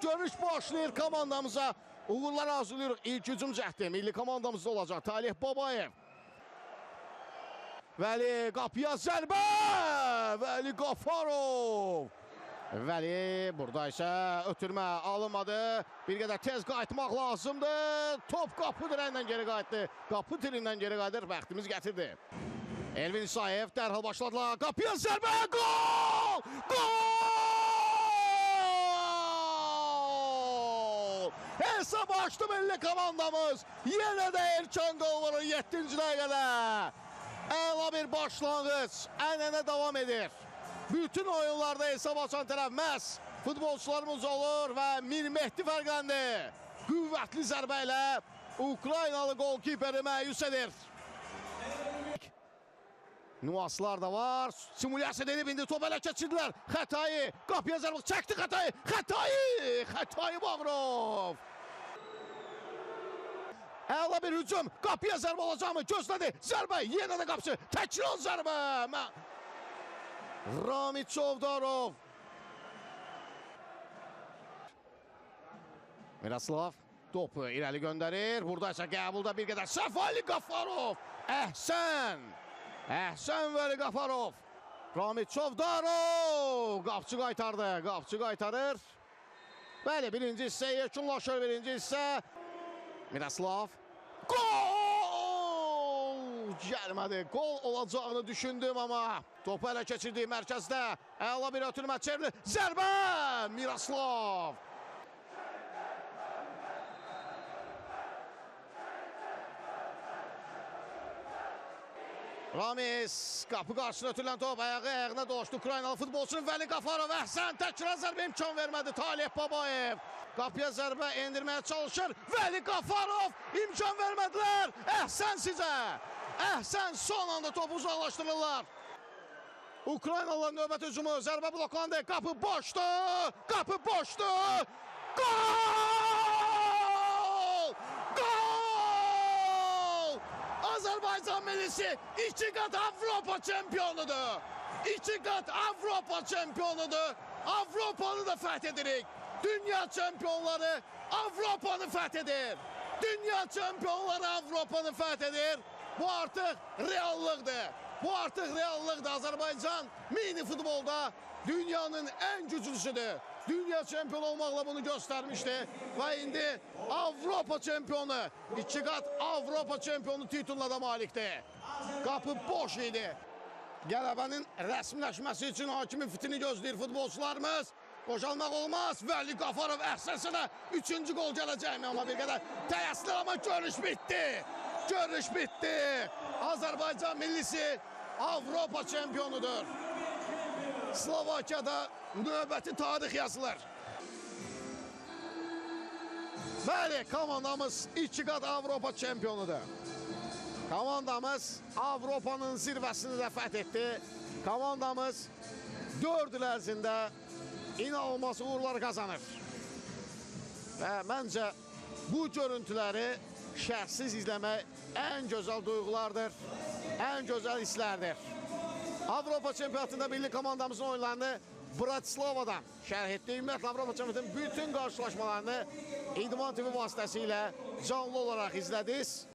Görüş başlayır komandamıza. Uğurlar arzulayırıq. İlk hücum cəhdi milli komandamızda olacaq. Talih Babayev. Vəli qapıya zərbə. Vəli Qafarov. Vəli burada isə ötürmə alınmadı. Bir qədər tez qayıtmaq lazımdır. Top qapı dirəyindən geri qayıtdı. Qapı dirindən geri qayıdır. Bəxtimiz gətirdi. Elvin İsayev dərhal başladılar. Qapıya zərbə. Gol! Gol! Hesab açdı milli komandamız. Yenə də Erkan qol vurur 7-ci dəqiqədə. Əla bir başlanğıc. Ənənə davam edir. Bütün oyunlarda hesab açan tərəf məhz futbolçularımız olur və Mir Mehdi fərqləndi. Qüvvətli zərbə ilə Ukraynalı golkiperi məyus edir. Nüanslar da var. Simulyasiya edib indi top ələ keçirdilər. Xətayı. Qapıya zərbə çəkdi Xətayı. Xətayı Bağırov. Əla bir hücum. Qapıya zərbə olacaqmı? Gözlədi. Zərbə. Yenə də qapısı. Təkrar zərbə. Ramit Çovdarov. Miroslav topu irəli göndərir. Burada isə qəbulda bir qədər səhv Ali Qafarov. Əhsən Vəli Qafarov. Ramit Çovdarov. Qapçı qaytardı. Qapçı qaytarır. Bəli, birinci hissə yekunlaşır. Birinci hissə. Miroslav. Gol! Gəlmədi. Gol olacağını düşündüm amma topu ələ keçirdiyi mərkəzdə əla bir ötürmə çevrilir. Zərbə! Miroslav. Ramiz qapı qarşısına ötürülən top ayağına dolaşdı Ukraynalı futbolçunun Vəli Qafarov. Əhsən təkrar zərbə imkan vermədi Talih Babayev. Qapıya zərbə endirməyə çalışır. Vəli Qafarov imkan vermədilər. Əhsən sizə. Əhsən son anda topu uzaqlaşdırırlar. Ukraynalılar növbət hücumu. Zərbə bloklandı. Qapı boşdur. Qapı boşdur. Gol! Gol! Azərbaycan millisi 2 qat Avropa çempionudur. 2 qat Avropa çempionudur. Avropanı da fəth edirik. Dünya çempionları Avropanı fəth edir. Dünya çempionları Avropanı fəth edir. Bu artıq reallıqdır. Bu artıq reallıqdır. Azərbaycan mini futbolda dünyanın ən güclüsüdür. Dünya çempionu olmaqla bunu göstərmişdi. Və indi Avropa çempionu, 2 qat Avropa çempionu tituluna da malikdir. Qapı boş idi. Qələbənin rəsmiləşməsi üçün hakimin fitini gözləyir futbolçularımız. Qoşalmaq olmaz. Vəli Qafarov əhsənsə də 3-cü gol gələcəkmi? Amma bir qədər təyəssülər, amma görüş bitdi. Görüş bitdi. Azərbaycan millisi Avropa çempionudur. Slovakiyada növbəti tarix yazılır. Bəli, komandamız 2 qat Avropa çempionudur. Komandamız Avropanın zirvəsini də fəth etdi. Komandamız 4 il ərzində inanılmaz uğurlar qazanır. Və məncə bu görüntüləri şərtsiz izləmək ən gözəl duyğulardır, ən gözəl hisslərdir. Avropa çempionatında milli komandamızın oyunlarını Bratislava'dan şərh etdi. Ümumiyyətlə Avropa çempionatının bütün qarşılaşmalarını İdman TV vasitəsilə canlı olaraq izlədiniz.